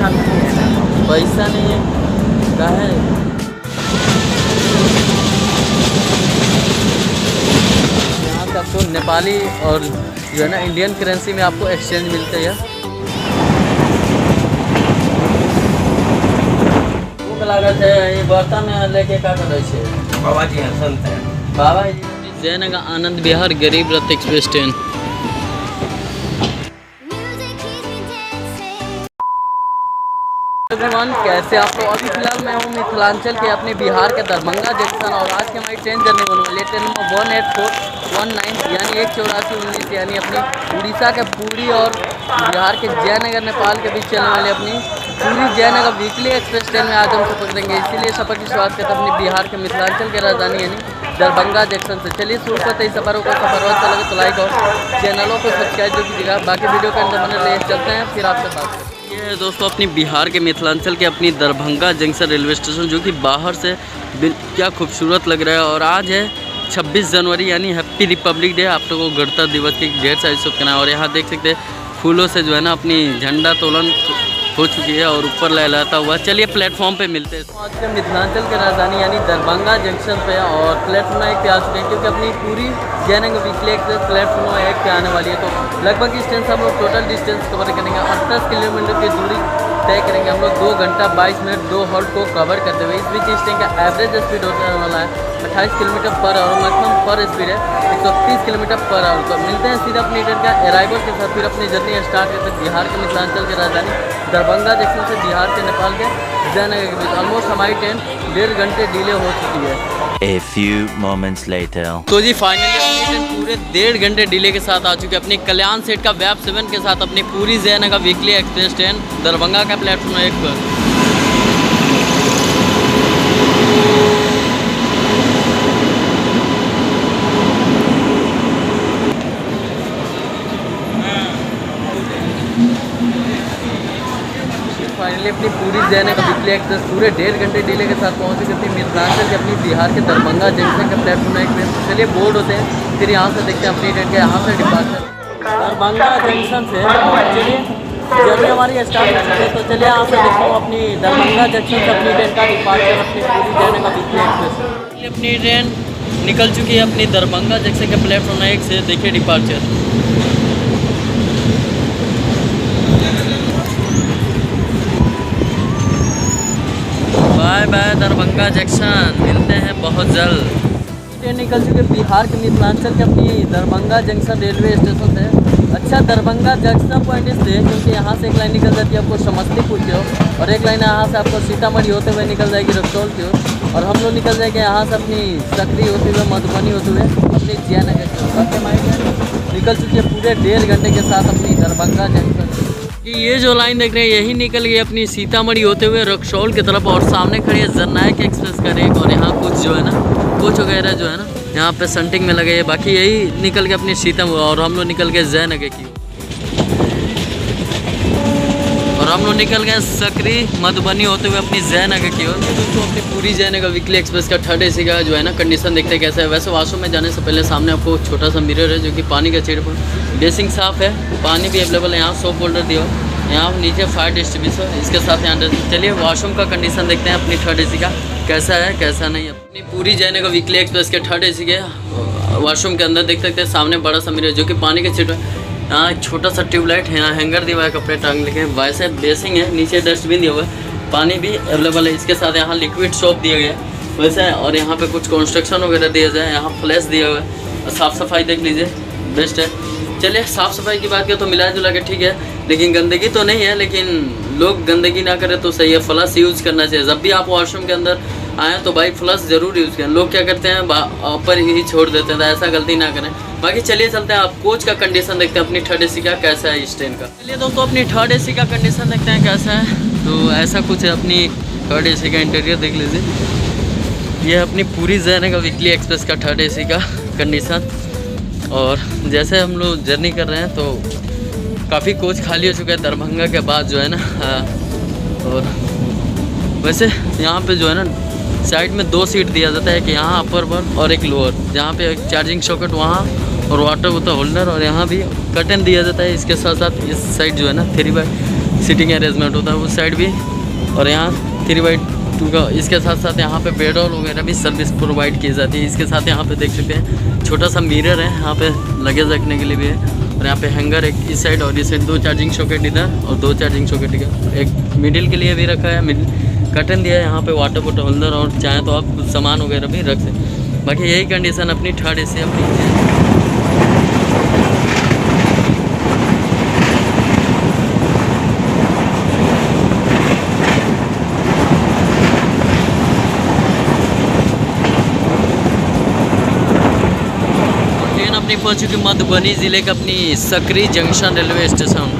पैसा नहीं है क्या है। यहाँ से आपको नेपाली और जो है ना इंडियन करेंसी में आपको एक्सचेंज मिलते हैं। भूख लागत है, ये बर्तन लेके का करे छे बाबा जी हैं, संत हैं। बाबा जी जयनगर आनंद विहार गरीब रथ एक्सप्रेस ट्रेन। भगवान कैसे आप लोग? अभी फिलहाल मैं हूँ मिथिलांचल के अपने बिहार के दरभंगा जंक्शन और आज की हमारी ट्रेन जर्नी होने वाली है ट्रेन नंबर 18419 यानी 18419 यानी अपनी उड़ीसा के पुरी और बिहार के जयनगर नेपाल के बीच चलने वाली अपनी पूरी जयनगर वीकली एक्सप्रेस ट्रेन में आज हम सफर करेंगे। इसीलिए सफर की शुरुआत करते अपने बिहार के मिथिलांचल के राजधानी यानी दरभंगा जंक्शन से। चलिए शुरू करते ही सफरों को। सफर अच्छा लगे तो लाइक और चैनलों को सब्सक्राइब जो कीजिएगा। बाकी वीडियो के अंदर बने रहिए, चलते हैं फिर आपसे बात करें। ये दोस्तों अपनी बिहार के मिथिलांचल के अपनी दरभंगा जंक्शन रेलवे स्टेशन जो कि बाहर से क्या खूबसूरत लग रहा है। और आज है 26 जनवरी यानी हैप्पी रिपब्लिक डे। आप लोगों को गणतंत्र दिवस की ढेर सारी शुभकामनाएं। और यहाँ देख सकते हैं फूलों से जो है ना अपनी झंडा तोलन हो चुकी है और ऊपर लहराता हुआ। चलिए प्लेटफॉर्म पे मिलते हैं। आज के मिथिलांचल की राजधानी यानी दरभंगा जंक्शन पे और प्लेटफॉर्म 1 पे आ चुके हैं क्योंकि अपनी पूरी जयनगर वीकली एक्सप्रेस प्लेटफॉर्म 1 पे आने वाली है। तो लगभग इस ट्रेन से हम लोग टोटल डिस्टेंस कवर करेंगे। 28 किलोमीटर की दूरी तय करेंगे हम लोग 2 घंटा 22 मिनट 2 हॉल्ट को कवर करते हुए। इस बीच इस ट्रेन का एवरेज स्पीड होने वाला है 28 किलोमीटर पर आवर। मैक्सिमम पर स्पीड है 130 किलोमीटर पर आवर। तो मिलते हैं सीधे अपनी ट्रेन का अराइवल के साथ, फिर अपनी जर्नी स्टार्ट करते हैं बिहार के मिथिलांचल की राजधानी दरभंगा जंक्शन से बिहार के नेपाल के जयनगर के बीच। ऑलमोस्ट हमारी ट्रेन 1.5 घंटे डिले हो चुकी है। A few moments later. तो जी फाइनली अपनी ट्रेन पूरे 1.5 घंटे डिले के साथ आ चुकी है अपनी कल्याण सेठ का वेब 7 के साथ अपनी पूरी Jaynagar weekly express train Darbhanga का प्लेटफॉर्म 1 पर। फाइनली अपनी पूरी जयनगर वीकली एक्सप्रेस पूरे 1.5 घंटे डिले के साथ पहुंच चुकी थी मिथिलांचल के अपनी बिहार के दरभंगा जंक्शन के प्लेटफॉर्म 1 पे। चलिए बोर्ड होते हैं फिर यहाँ से देखते हैं अपनी ट्रेन के यहाँ से डिपार्चर दरभंगा जंक्शन से। चलिए जर्नी हमारी स्टार्ट हो चुकी है। तो चलिए यहाँ से देखता हूँ अपनी दरभंगा जंक्शन से अपनी ट्रेन का डिपार्चर अपनी पूरी जयनगर वीकली एक्सप्रेस। अपनी ट्रेन निकल चुकी है अपनी दरभंगा जंक्शन के प्लेटफॉर्म 1 से। देखिए departure. Bye bye Darbhanga junction, मिलते हैं बहुत जल्द। ट्रेन निकल चुके बिहार के मिथिलांचल के अपनी दरभंगा जंक्शन रेलवे स्टेशन से। अच्छा दरभंगा जंक्शन पॉइंट इसलिए क्योंकि यहाँ से एक लाइन निकल जाती है आपको समस्तीपुर की ओर और एक लाइन यहाँ से आपको सीतामढ़ी होते हुए निकल जाएगी रक्सौल की ओर और हम लोग निकल जाएंगे यहाँ से अपनी सकरी होते हुए मधुबनी होते हुए अपनी जयनगर की ओर। हमारी ट्रेन निकल चुकी है पूरे 1.5 घंटे के साथ अपनी दरभंगा जंक्शन से। कि ये जो लाइन देख रहे हैं यही निकल गई अपनी सीतामढ़ी होते हुए रक्सौल की तरफ और सामने खड़ी है जननायक एक्सप्रेस का रेक और यहाँ कुछ जो है ना कोच वगैरह जो है ना यहाँ पे संटिंग में लगे हैं। बाकी यही निकल गए अपनी सीतामढ़ी और हम लोग निकल गए जयनगर की और हम लोग निकल गए सकरी मधुबनी होते हुए अपनी जयनगर की ओर। दोस्तों अपनी पूरी जयनगर वीकली एक्सप्रेस का 3rd AC का जो है ना कंडीशन देखते हैं कैसा है। वैसे वाशरूम में जाने से पहले सामने आपको छोटा सा मिरर है जो कि पानी का छेड़ पर बेसिंग साफ है, पानी भी अवेलेबल है। यहाँ सोप होल्डर दिया हो, यहाँ नीचे फायर डिस्ट्रीब्यूशन इसके साथ यहाँ। चलिए वाशरूम का कंडीशन देखते हैं अपनी 3rd AC का कैसा है कैसा नहीं। अपनी पूरी जयनगर वीकली एक्सप्रेस के 3rd AC के वाशरूम के अंदर देख सकते हैं सामने बड़ा सा मिरर जो कि पानी के छेड़। यहाँ एक छोटा सा ट्यूबलाइट है, यहाँ हैंगर दिया हुआ है कपड़े टांगने के। वैसे बेसिंग है, नीचे डस्टबिन दिया हुआ है, पानी भी अवेलेबल है। इसके साथ यहाँ लिक्विड सोप दिया गया है वैसे और यहाँ पे कुछ कंस्ट्रक्शन वगैरह दिया जाए। यहाँ फ्लैश दिया हुआ है, साफ़ सफाई देख लीजिए बेस्ट है। चलिए साफ़ सफाई की बात करें तो मिला जुला के ठीक है, लेकिन गंदगी तो नहीं है। लेकिन लोग गंदगी ना करें तो सही है। फ्लश यूज़ करना चाहिए जब भी आप वॉशरूम के अंदर आएँ तो भाई फ्लश ज़रूर यूज़ करें। लोग क्या करते हैं ऊपर ही छोड़ देते हैं, तो ऐसा गलती ना करें। बाकी चलिए चलते हैं आप कोच का कंडीशन देखते हैं अपनी 3rd AC का कैसा है इस ट्रेन का। चलिए दोस्तों अपनी 3rd AC का कंडीशन देखते हैं कैसा है। तो ऐसा कुछ है अपनी 3rd AC का इंटीरियर देख लीजिए। ये अपनी पूरी जयनगर वीकली एक्सप्रेस का 3rd AC का कंडीशन। और जैसे हम लोग जर्नी कर रहे हैं तो काफ़ी कोच खाली हो चुका है दरभंगा के बाद जो है ना। और वैसे यहाँ पे जो है ना साइड में 2 सीट दिया जाता है, कि यहाँ अपर वन और एक लोअर, जहाँ पे एक चार्जिंग सॉकेट वहाँ और वाटर होता होल्डर और यहाँ भी कर्टन दिया जाता है। इसके साथ साथ इस साइड जो है ना सीटिंग अरेंजमेंट होता है उस साइड भी। और यहाँ 3x2 का, इसके साथ साथ यहाँ पे बेड और वगैरह भी सर्विस प्रोवाइड की जाती है। इसके साथ यहाँ पे देख सकते हैं छोटा सा मिरर है, यहाँ पे लगेज रखने के लिए भी है। और यहाँ पे हैंगर एक इस साइड और इस साइड 2 चार्जिंग सॉकेट इधर और 2 चार्जिंग सॉकेट इधर, एक मिडिल के लिए भी रखा है, कर्टन दिया है यहाँ पे, वाटर बॉटल होल्डर, और चाहे तो आप कुछ सामान वगैरह भी रख सकते। बाकी यही कंडीशन अपनी थर्ड एसी अपनी। अपनी पहुंच चुकी मधुबनी ज़िले का अपनी Sakri junction railway station.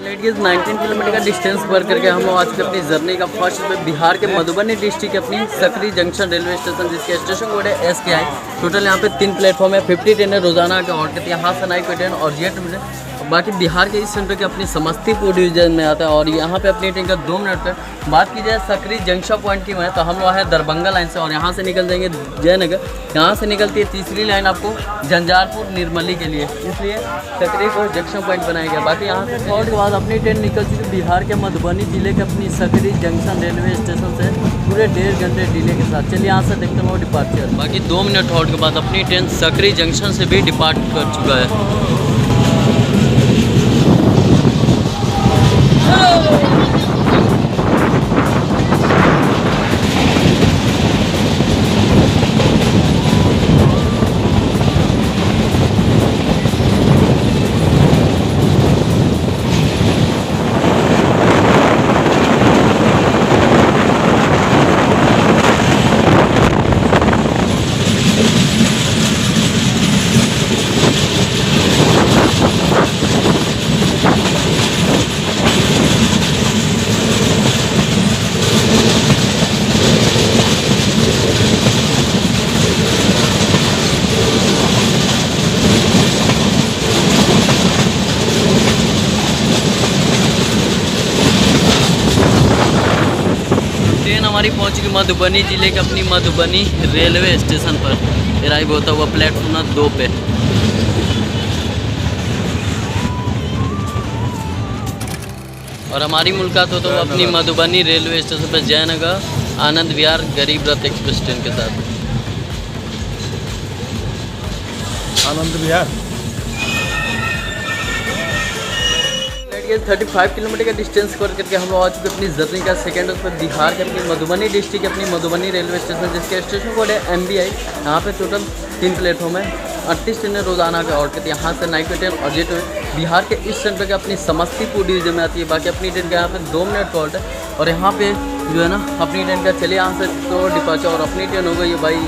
Ladies 19 kilometre का डिस्टेंस कवर करके हम लोग आज की अपनी जर्नी का फर्स्ट पे बिहार के मधुबनी डिस्ट्रिक्ट के अपनी सकरी जंक्शन रेलवे स्टेशन, जिसके स्टेशन कोड है SKI। टोटल यहाँ पे 3 प्लेटफॉर्म है, 50 ट्रेन रोजाना के और कहते हैं यहाँ से नाइट को ट्रेन और जेट में। बाकी बिहार के इस सेंटर के अपनी समस्तीपुर डिवीजन में आता है। और यहाँ पे अपनी ट्रेन का 2 मिनट पर बात की जाए सकरी जंक्शन पॉइंट की है तो हम लोग है दरभंगा लाइन से, और यहाँ से निकल जाएंगे जयनगर। यहाँ से निकलती है तीसरी लाइन आपको झंझारपुर निर्मली के लिए, इसलिए सकरी को जंक्शन पॉइंट बनाया गया। बाकी यहाँ से थोड़ी के बाद अपनी ट्रेन निकल चुकी बिहार के मधुबनी जिले के अपनी सकरी जंक्शन रेलवे स्टेशन से पूरे 1.5 घंटे डिले के साथ। चलिए यहाँ से देखते हैं वो डिपार्चर। बाकी 2 मिनट हॉल्ट के बाद अपनी ट्रेन सकरी जंक्शन से भी डिपार्ट कर चुका है। हमारी पहुंच चुकी मधुबनी जिले के अपनी मधुबनी रेलवे स्टेशन पर। अराइव होता हुआ प्लेटफॉर्म 2 पे। और हमारी मुलाकात होता हुआ अपनी मधुबनी रेलवे स्टेशन पर जयनगर आनंद विहार गरीब रथ एक्सप्रेस ट्रेन के साथ। आनंद विहार 35 किलोमीटर का डिस्टेंस कवर करके हम लोग आ चुके अपनी जर्नी का सेकेंड पर बिहार के अपनी मधुबनी डिस्ट्रिक्ट के अपनी मधुबनी रेलवे स्टेशन, जिसके स्टेशन कोड है MBI। यहाँ पे टोटल 3 प्लेटफॉर्म है, 38 ट्रेनें रोजाना के और कहते हैं यहाँ से नाइट ट्रेन और जेट बिहार के इस सेंटर के अपनी समस्तीपुर डिवीजन में आती है। बाकी अपनी ट्रेन का यहाँ पे 2 मिनट हॉल्ट है। और यहाँ पे जो है ना अपनी ट्रेन का चलिए यहाँ से तो डिपार्चर, और अपनी ट्रेन हो गई भाई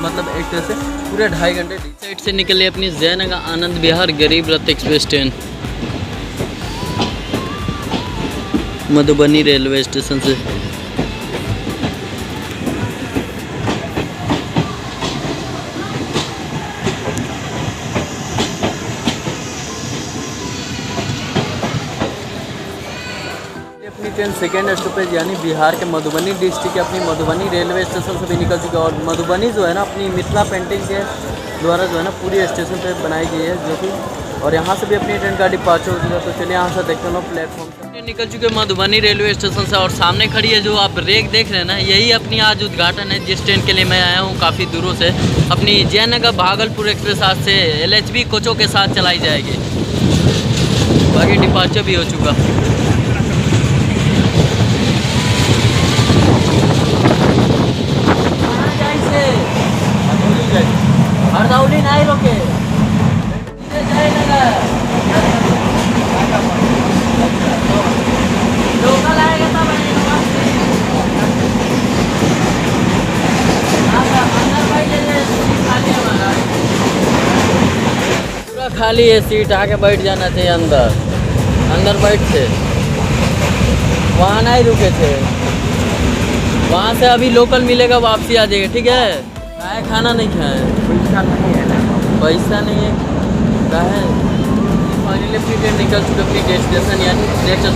मतलब एक तरह से पूरे 2.5 घंटे साइड से निकले अपनी जयनगर आनंद विहार गरीब रथ express train Madhubani railway station से। अपनी ट्रेन सेकेंड स्टॉपेज यानी बिहार के मधुबनी डिस्ट्रिक्ट के अपनी मधुबनी रेलवे स्टेशन से भी निकल चुकी है। और मधुबनी जो है ना अपनी मिथिला पेंटिंग के द्वारा जो है ना पूरी स्टेशन पे बनाई गई है, जो कि और यहाँ से भी अपनी ट्रेन का डिपार्चर हो चुका है। तो चलिए यहाँ से देखते हैं प्लेटफॉर्म से निकल चुके मधुबनी रेलवे स्टेशन से। और सामने खड़ी है जो आप रेक देख रहे हैं ना, यही अपनी आज उद्घाटन है जिस ट्रेन के लिए मैं आया हूँ काफ़ी दूरों से। अपनी जयनगर भागलपुर एक्सप्रेस आज से LHB कोचों के साथ चलाई जाएगी। बाकी डिपार्चर भी हो चुका। हरदौली नहीं रोके लोकल आएगा तब पूरा खाली है, सीट आके बैठ जाना चाहिए अंदर बैठ थे। वहाँ नहीं रुके थे, वहाँ से अभी लोकल मिलेगा वापसी आ जाएगा। ठीक है, खाए खाना नहीं खाए, पैसा नहीं है है। फाइनली अपनी ट्रेन निकल चुकी अपनी डेस्टिनेशन यानी नेक्स्ट स्टेशन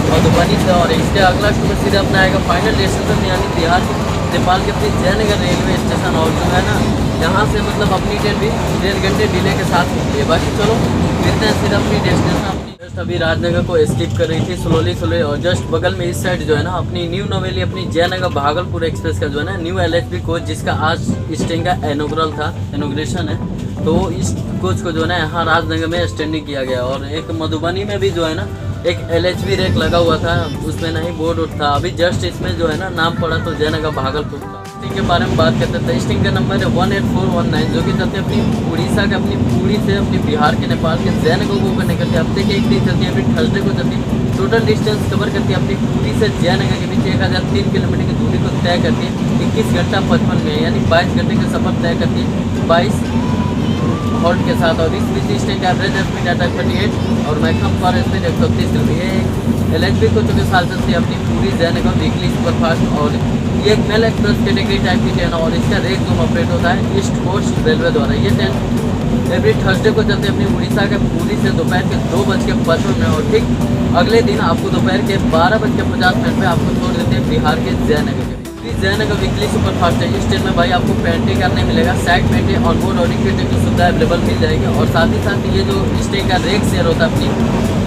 मधुबनी से। और इसके अगला स्टेशन सीधे अपना आएगा फाइनल डेस्टिनेशन यानी बिहार नेपाल के अपनी जयनगर रेलवे स्टेशन। और जो है ना यहाँ से मतलब अपनी ट्रेन भी 1.5 घंटे डिले के साथ होती है। बाकी चलो मिलते हैं फिर अपनी डेस्टिनेशन। अपनी जस्ट अभी राजनगर को स्किप कर रही थी स्लोली और जस्ट बगल में इस साइड जो है ना अपनी न्यू नवेली अपनी जयनगर भागलपुर एक्सप्रेस का जो है ना न्यू LHB कोच, जिसका आज इस ट्रेन का इनोग्रेशन है। तो इस कोच को जो है ना यहाँ राजनगर में स्टैंडिंग किया गया। और एक मधुबनी में भी जो है ना एक LHB रैक लगा हुआ था, उसमें नहीं बोर्ड उठ था। अभी जस्ट इसमें जो है ना नाम पड़ा तो जयनगर भागलपुर का। स्टिंग के बारे में बात करते थे। स्टिंग का नंबर है 18419, जो कि चलते हैं अपनी उड़ीसा के अपनी पुरी से अपनी बिहार के नेपाल के जयनगर को करने करते हैं। हफ्ते के एक दिन चलती है, फिर थर्सडे को चलती है। टोटल डिस्टेंस कवर करती है अपनी पुरी से जयनगर के बीच 1003 किलोमीटर की दूरी को तय करती है 21 घंटा 55 मिनट, यानी 22 घंटे का सफर तय करती है 22 हॉल्ट के साथ। और इस बीच स्टेट का एवरेज स्पीड आता है 38 और मैक्सिमम पर स्पीड 130 किलोमीटर। LHB को चौबीस साल चलती है अपनी पूरी जयनगर वीकली सुपरफास्ट। और ये एक मेल एक्सप्रेस कैटेगरी टाइप की ट्रेन है और इसका रेक जोन ऑपरेट होता है ईस्ट कोस्ट रेलवे द्वारा। ये ट्रेन एवरी थर्सडे को चलते हैं अपनी उड़ीसा के पूरी से दोपहर के 2:55 और ठीक अगले दिन आपको दोपहर के 12:50 पे आपको छोड़ देते हैं बिहार के जयनगर के। जयनगर वीकली सुपरफास्ट है। इस ट्रेन में भाई आपको पेंटी करने मिलेगा, साइड पेंटी ऑनबोर्ड और इक्विटी की सुविधा अवेलेबल मिल जाएगी। और साथ ही साथ ये जो इस ट्रेन का रेक शेयर होता है अपनी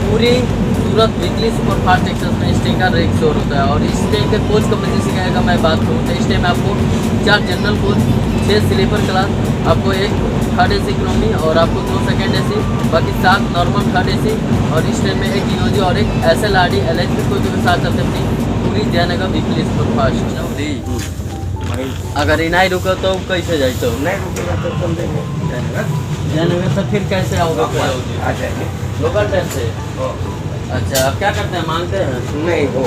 पूरी सूरत वीकली सुपरफास्ट एक्सप्रेस में इस ट्रेन का रेक शेयर होता है। और इस ट्रेन के कोच कंपनी का अगर मैं बात करूँ तो इस ट्रेन में आपको 4 जनरल कोच, 6 स्लीपर क्लास, आपको एक थर्ड AC इकोनॉमी और आपको 2 सेकेंड AC, बाकी 7 नॉर्मल थर्ड AC। और इस ट्रेन में एक EOG और एक SLRD LHB कोच के साथ चलते अपनी पूरी जयनगर वीकली सुपरफास्ट। अगर इनाई रुका तो कैसे जाए? तो नहीं रुकेगा तो कम देंगे जयनगर तो फिर कैसे आओगे? आ जाएंगे लोकल ट्रेन से। अच्छा, अब क्या करते हैं, मांगते हैं? नहीं वो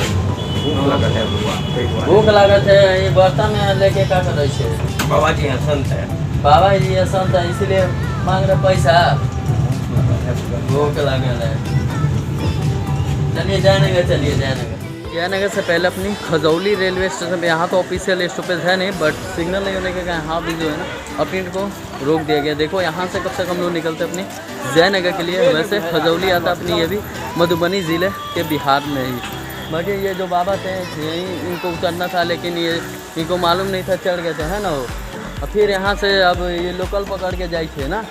भूख लागत है, ये बर्तन में लेके क्या कर रहे थे? बाबा जी यहाँ संत है, बाबा जी ये संत है इसीलिए मांग रहे पैसा। भूख लागल है। चलिए जयनगर, चलिए जयनगर। जयनगर से पहले अपनी खजौली रेलवे स्टेशन पे, यहाँ तो ऑफिशियल स्टॉपेज है नहीं बट सिग्नल नहीं होने के कारण यहाँ भी जो है ना अपनी को रोक दिया गया। देखो यहाँ से कब तक हम लोग निकलते अपनी जयनगर के लिए। वैसे खजौली आता अपनी ये भी मधुबनी ज़िले के बिहार में ही। बाकी ये जो बाबा थे यहीं इनको उतरना था, लेकिन ये इनको मालूम नहीं था, चढ़ गए थे है ना वो। और फिर यहाँ से अब ये लोकल पकड़ के जाए थे ना,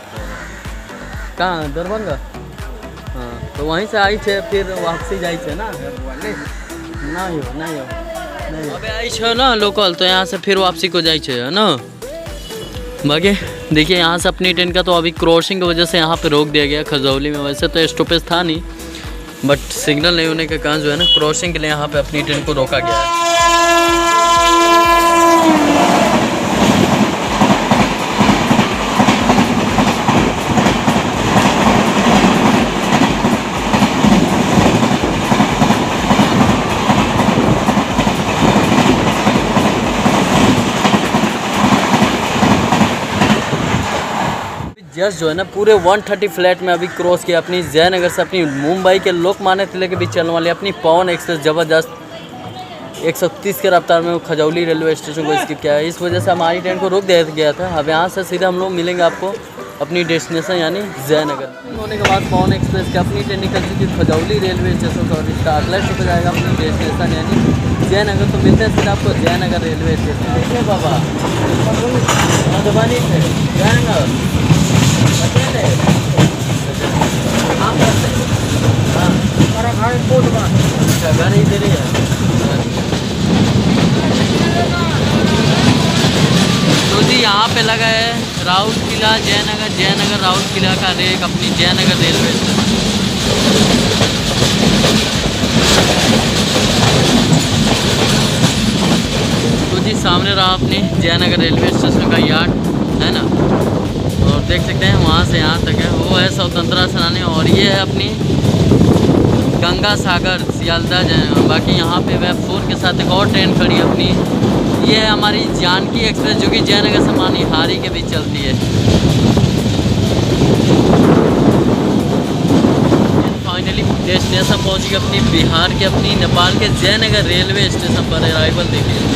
कहाँ, दरभंगा। हाँ, तो वहीं से आई थे, फिर वापसी जाए थे ना। नहीं हो अबे आई छो ना लोकल, तो यहाँ से फिर वापसी को जाए है ना। बाकी देखिए यहाँ से अपनी ट्रेन का तो अभी क्रॉसिंग की वजह से यहाँ पे रोक दिया गया खजौली में। वैसे तो स्टॉपेज था नहीं बट सिग्नल नहीं होने के कारण जो है ना क्रॉसिंग के लिए यहाँ पे अपनी ट्रेन को रोका गया है। जस्ट जो है ना पूरे 130 फ्लैट में अभी क्रॉस किया अपनी जयनगर से अपनी मुंबई के लोकमान्य तिलक के बीच चलने वाली अपनी पवन एक्सप्रेस जबरदस्त 130 के रफ्तार में खजौली रेलवे स्टेशन को स्किप किया है। इस वजह से हमारी ट्रेन को रोक दिया गया था। अब यहाँ से सीधे हम लोग मिलेंगे आपको अपनी डेस्टिनेशन यानी जयनगर। होने के बाद पवन एक्सप्रेस की अपनी ट्रेन निकल चुकी खजौली रेलवे स्टेशन से और इसका अगला स्टॉप जाएगा अपनी डेस्टिनेशन यानी जयनगर। तो मिलते हैं फिर आपको जयनगर रेलवे स्टेशन। देखिए बाबा मधुबनी से जयनगर घर इधर ही है। तो जी यहाँ पे लगा है राउत किला जयनगर राउत किला का रेक अपनी जयनगर रेलवे स्टेशन। तो जी सामने रहा अपनी जयनगर रेलवे स्टेशन का यार्ड है ना, और देख सकते हैं वहाँ से यहाँ तक है वो है स्वतंत्रता सेनानी। और ये है अपनी गंगा सागर सियालदा जयनगर। बाकी यहाँ पे वेब 4 के साथ एक और ट्रेन खड़ी है अपनी, ये है हमारी जानकी एक्सप्रेस जो कि जयनगर से मानिहारी के बीच चलती है। फाइनली डेस्टिनेशन पहुँच गई अपनी बिहार के अपनी नेपाल के जयनगर रेलवे स्टेशन पर अराइवल देखिए।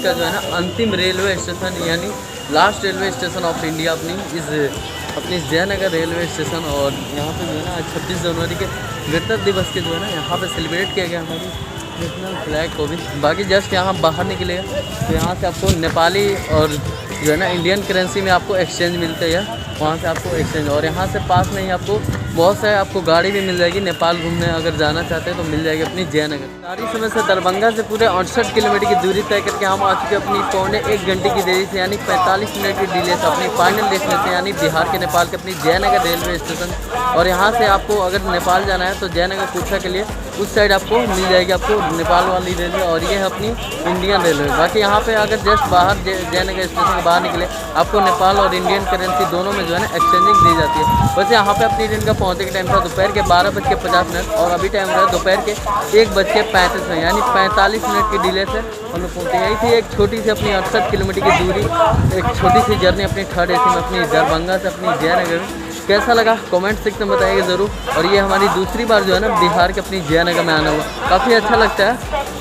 भारत का जो है ना अंतिम रेलवे स्टेशन यानी last railway station of India अपनी जयनगर रेलवे स्टेशन। और यहाँ पे जो है ना 26 जनवरी के गणतंत्र दिवस के जो है ना यहाँ पे सेलिब्रेट किया गया हमारी नेशनल फ्लैग को भी। बाकी जस्ट यहाँ बाहर निकलेगा तो यहाँ से आपको नेपाली और जो है ना इंडियन करेंसी में आपको एक्सचेंज मिलते हैं, वहाँ से आपको एक्सचेंज। और यहाँ से पास में ही आपको बहुत सारे आपको गाड़ी भी मिल जाएगी नेपाल घूमने अगर जाना चाहते हैं तो मिल जाएगी अपनी जयनगर। सारी समय से दरभंगा से पूरे 68 किलोमीटर की दूरी तय करके हम आ चुके अपनी पौने 1 घंटे की देरी से यानी 45 मिनट की डिले से अपनी फाइनल डेस्टिनेशन यानी बिहार के नेपाल के अपनी जयनगर रेलवे स्टेशन। और यहाँ से आपको अगर नेपाल जाना है तो जयनगर पूछा के लिए उस साइड आपको मिल जाएगी आपको नेपाल वाली रेलवे और ये है अपनी इंडियन रेलवे। बाकी यहाँ पे अगर जस्ट बाहर जयनगर स्टेशन के बाहर निकले आपको नेपाल और इंडियन करेंसी दोनों में जो है ना एक्सचेंजिंग दी जाती है। वैसे यहाँ पे अपनी ट्रेन का पहुँचने के टाइम था दोपहर के 12:50 और अभी टाइम रहा दोपहर के 1:35 यानी 45 मिनट की डिले से हम लोग पहुँचे। यही थी एक छोटी सी अपनी 68 किलोमीटर की दूरी, एक छोटी सी जर्नी अपनी 3rd AC में अपनी दरभंगा से अपनी जयनगर में। कैसा लगा कमेंट सेक्शन में बताइएगा ज़रूर। और ये हमारी दूसरी बार जो है ना बिहार के अपनी जयनगर में आना हुआ, काफ़ी अच्छा लगता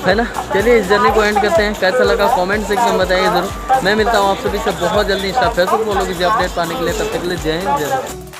है ना। चलिए इस जर्नी को एंड करते हैं, कैसा लगा कमेंट सेक्शन में बताइएगा ज़रूर। मैं मिलता हूँ आप सभी से बहुत जल्दी इंस्टा फेसबुक फॉलो कीजिए अपडेट पाने के लिए। तब तक के लिए जय हिंद जय भारत।